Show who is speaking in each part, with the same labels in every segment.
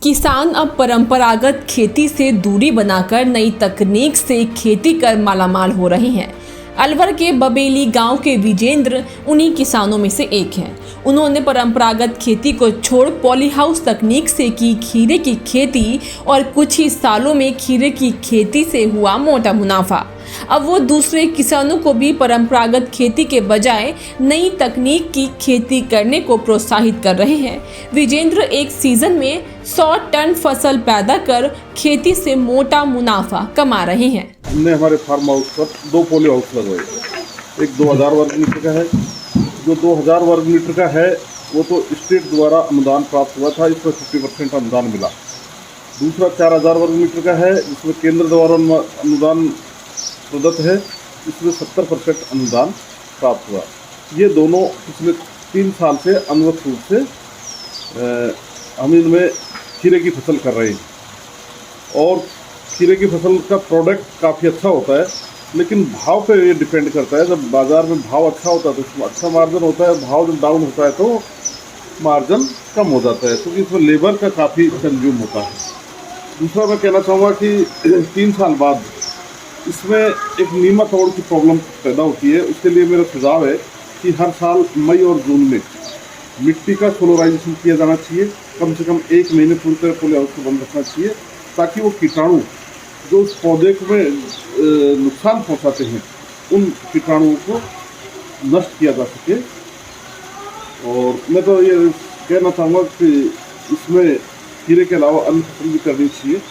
Speaker 1: किसान अब परंपरागत खेती से दूरी बनाकर नई तकनीक से खेती कर मालामाल हो रहे हैं। अलवर के बबेली गांव के विजेंद्र उन्हीं किसानों में से एक हैं। उन्होंने परंपरागत खेती को छोड़ पॉली हाउस तकनीक से की खीरे की खेती और कुछ ही सालों में खीरे की खेती से हुआ मोटा मुनाफा। अब वो दूसरे किसानों को भी परंपरागत खेती के बजाय नई तकनीक की खेती करने को प्रोत्साहित कर रहे हैं। विजेंद्र एक सीजन में 100 टन फसल पैदा कर खेती से मोटा मुनाफा कमा रहे हैं।
Speaker 2: हमने हमारे फार्म हाउस पर 2 पॉली हाउस लगवाए। एक 2000 वर्ग मीटर का है। जो 2000 वर्ग मीटर का है वो तो स्टेट द्वारा अनुदान प्राप्त हुआ था, इसमें 50% अनुदान मिला। दूसरा 4000 वर्ग मीटर का है जिसमें केंद्र द्वारा अनुदान प्रदत्त है, इसमें 70% अनुदान प्राप्त हुआ। ये दोनों पिछले 3 साल से अनवरत रूप से हम इनमें खीरे की फसल कर रहे हैं और खीरे की फसल का प्रोडक्ट काफ़ी अच्छा होता है, लेकिन भाव पे ये डिपेंड करता है। जब बाज़ार में भाव अच्छा होता है तो उसमें अच्छा मार्जिन होता है, भाव जब डाउन होता है तो मार्जिन कम हो जाता है, क्योंकि इसमें लेबर का काफ़ी कंज्यूम होता है। दूसरा मैं कहना चाहूँगा कि 3 साल बाद इसमें एक नीमा तोड़ की प्रॉब्लम पैदा होती है। उसके लिए मेरा सुझाव है कि हर साल मई और जून में मिट्टी का सोलराइजेशन किया जाना चाहिए। कम से कम 1 महीने पूरी तरह पॉली हाउस को बंद रखना चाहिए, ताकि वो कीटाणु जो उस पौधे में नुकसान पहुंचाते हैं उन कीटाणुओं को नष्ट किया जा सके। और मैं तो ये कहना चाहूँगा कि इसमें खीरे के अलावा अन्य फसल भी करनी चाहिए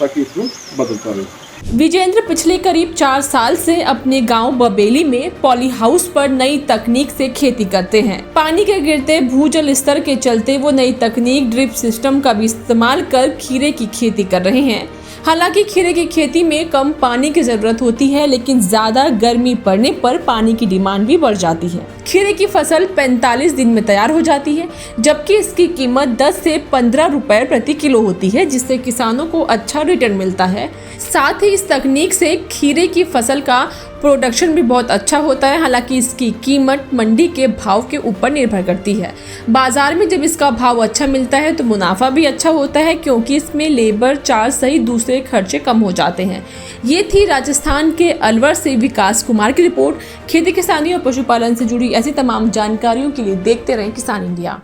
Speaker 2: ताकि इसमें बदलता रहे।
Speaker 1: विजेंद्र पिछले करीब 4 साल से अपने गांव बबेली में पॉली हाउस पर नई तकनीक से खेती करते हैं। पानी के गिरते भूजल स्तर के चलते वो नई तकनीक ड्रिप सिस्टम का भी इस्तेमाल कर खीरे की खेती कर रहे हैं। हालांकि खीरे की खेती में कम पानी की जरूरत होती है, लेकिन ज्यादा गर्मी पड़ने पर पानी की डिमांड भी बढ़ जाती है। खीरे की फसल 45 दिन में तैयार हो जाती है, जबकि इसकी कीमत 10 से 15 रुपए प्रति किलो होती है, जिससे किसानों को अच्छा रिटर्न मिलता है। साथ ही इस तकनीक से खीरे की फसल का प्रोडक्शन भी बहुत अच्छा होता है। हालांकि इसकी कीमत मंडी के भाव के ऊपर निर्भर करती है। बाजार में जब इसका भाव अच्छा मिलता है तो मुनाफा भी अच्छा होता है, क्योंकि इसमें लेबर चार्ज सहित दूसरे खर्चे कम हो जाते हैं। ये थी राजस्थान के अलवर से विकास कुमार की रिपोर्ट। खेती किसानी और पशुपालन से जुड़ी ऐसी तमाम जानकारियों के लिए देखते रहें किसान इंडिया।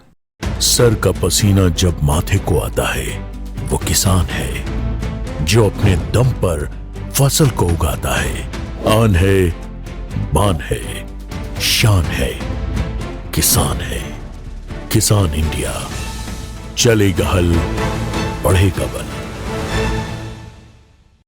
Speaker 3: सर का पसीना जब माथे को आता है वो किसान है, जो अपने दम पर फसल को उगाता है। आन है, बान है, शान है, किसान है। किसान इंडिया, चलेगा हल, बढ़ेगा बल।